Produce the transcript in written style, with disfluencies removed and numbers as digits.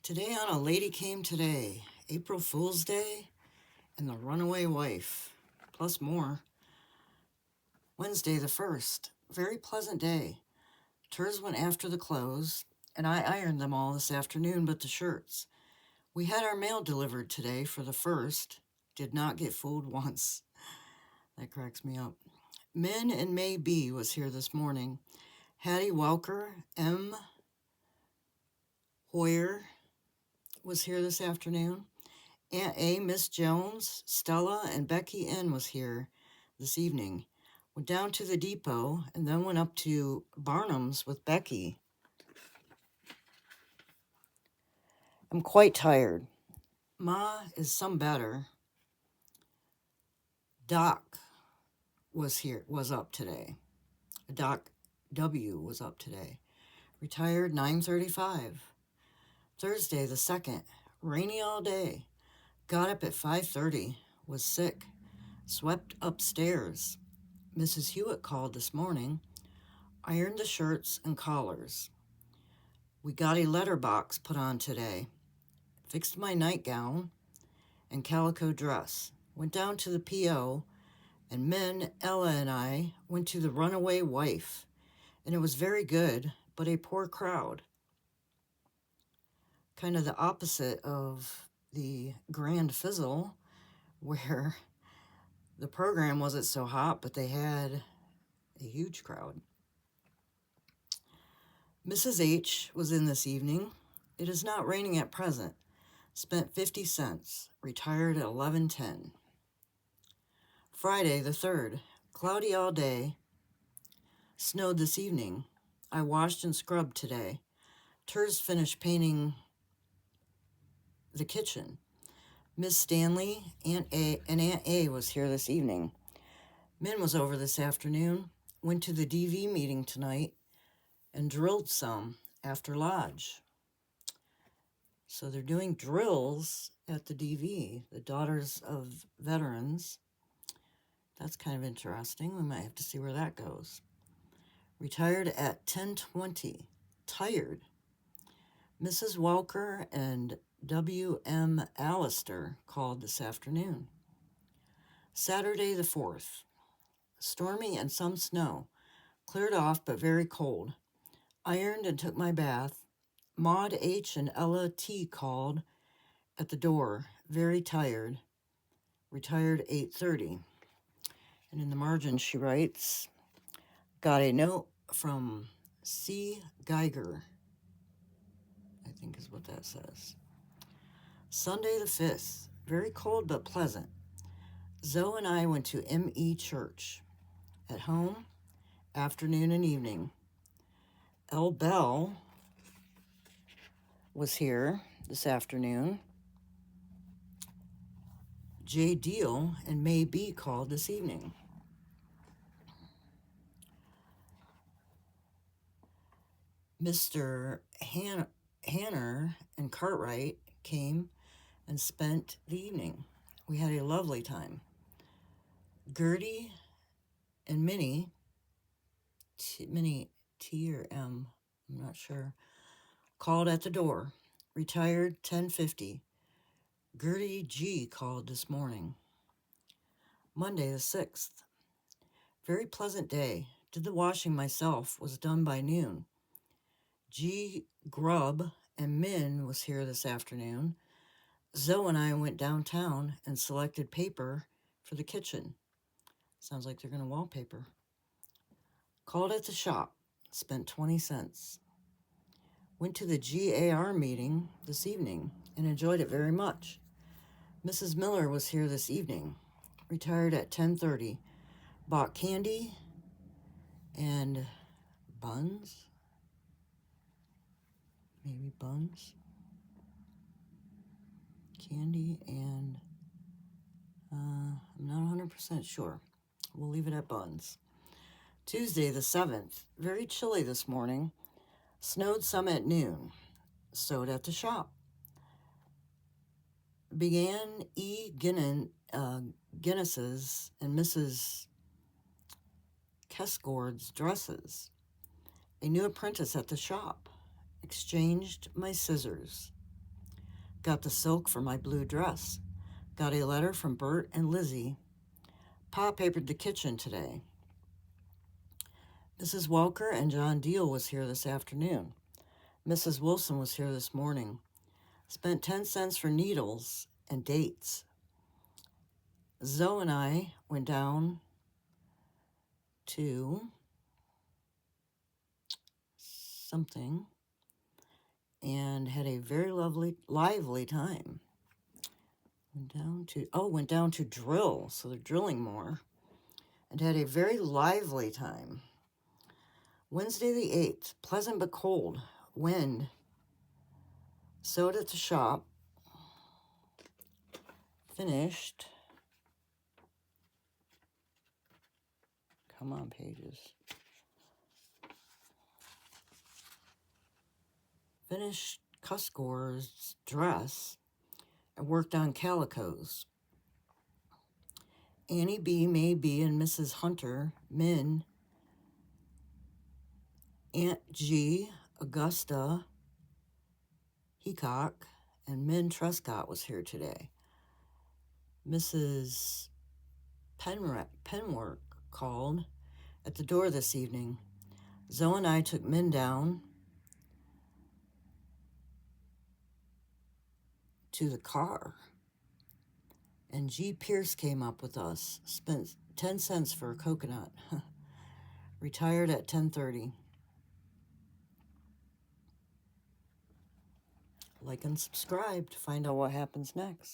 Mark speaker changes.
Speaker 1: Today on A Lady Came Today, April Fool's Day, and the Runaway Wife, plus more. Wednesday the 1st, very pleasant day. Turs went after the clothes, and I ironed them all this afternoon but the shirts. We had our mail delivered today for the 1st. Did not get fooled once. That cracks me up. Min and May B was here this morning. Hattie Welker, M. Hoyer was here this afternoon. Aunt A, Miss Jones, Stella, and Becky N was here this evening. Went down to the depot and then went up to Barnum's with Becky. I'm quite tired. Ma is some better. Doc was up today. Doc W was up today. Retired 9:35. Thursday the 2nd, rainy all day. Got up at 5:30, was sick. Swept upstairs. Mrs. Hewitt called this morning. Ironed the shirts and collars. We got a letterbox put on today. Fixed my nightgown and calico dress. Went down to the P.O. and Min, Ella, and I went to the Runaway Wife. And it was very good, but a poor crowd. Kind of the opposite of the Grand Fizzle, where the program wasn't so hot, but they had a huge crowd. Mrs. H was in this evening. It is not raining at present. Spent 50 cents. Retired at 11:10. Friday the 3rd. Cloudy all day. Snowed this evening. I washed and scrubbed today. Turs finished painting the kitchen. Miss Stanley, Aunt A was here this evening. Min was over this afternoon. Went to the DV meeting tonight and drilled some after lodge. So they're doing drills at the DV, the Daughters of Veterans. That's kind of interesting. We might have to see where that goes. Retired at 10:20. Tired. Mrs. Welker and W.M. Allister called this afternoon. Saturday the 4th. Stormy and some snow. Cleared off but very cold. Ironed and took my bath. Maud H. and Ella T. called at the door. Very tired. Retired 8:30. And in the margin she writes, got a note from C. Geiger, I think is what that says. Sunday the 5th. Very cold but pleasant. Zoe and I went to M.E. Church. At home, afternoon and evening. L. Bell was here this afternoon. J. Deal and May B. called this evening. Mr. Hanner and Cartwright came and spent the evening. We had a lovely time. Gertie and Minnie T or M, I'm not sure, called at the door. Retired 10:50. Gertie G. called this morning. Monday the 6th. Very pleasant day. Did the washing myself. Was done by noon. G. Grubb and Min was here this afternoon. Zoe and I went downtown and selected paper for the kitchen. Sounds like they're going to wallpaper. Called at the shop. Spent 20 cents. Went to the GAR meeting this evening and enjoyed it very much. Mrs. Miller was here this evening. Retired at 10:30. Bought candy and buns. Maybe buns. Candy and I'm not 100% sure. We'll leave it at buns. Tuesday the 7th. Very chilly this morning. Snowed some at noon. Sewed at the shop. Began E. Guinness's and Mrs. Kesgord's dresses. A new apprentice at the shop. Exchanged my scissors. Got the silk for my blue dress. Got a letter from Bert and Lizzie. Pa papered the kitchen today. Mrs. Welker and John Deal was here this afternoon. Mrs. Wilson was here this morning. Spent 10 cents for needles and dates. Zoe and I went down to something and had a very lively time. Went down to drill, so they're drilling more, and had a very lively time. Wednesday the 8th, pleasant but cold, wind, sewed at the shop, finished, come on pages, finished Cuscore's dress and worked on calicos. Annie B, May B, and Mrs. Hunter, Min, Aunt G, Augusta, Heacock, and Min Trescott was here today. Mrs. Penwork called at the door this evening. Zoe and I took Min down to the car. And G. Pierce came up with us, spent 10 cents for a coconut. Retired at 10:30. Like and subscribe to find out what happens next.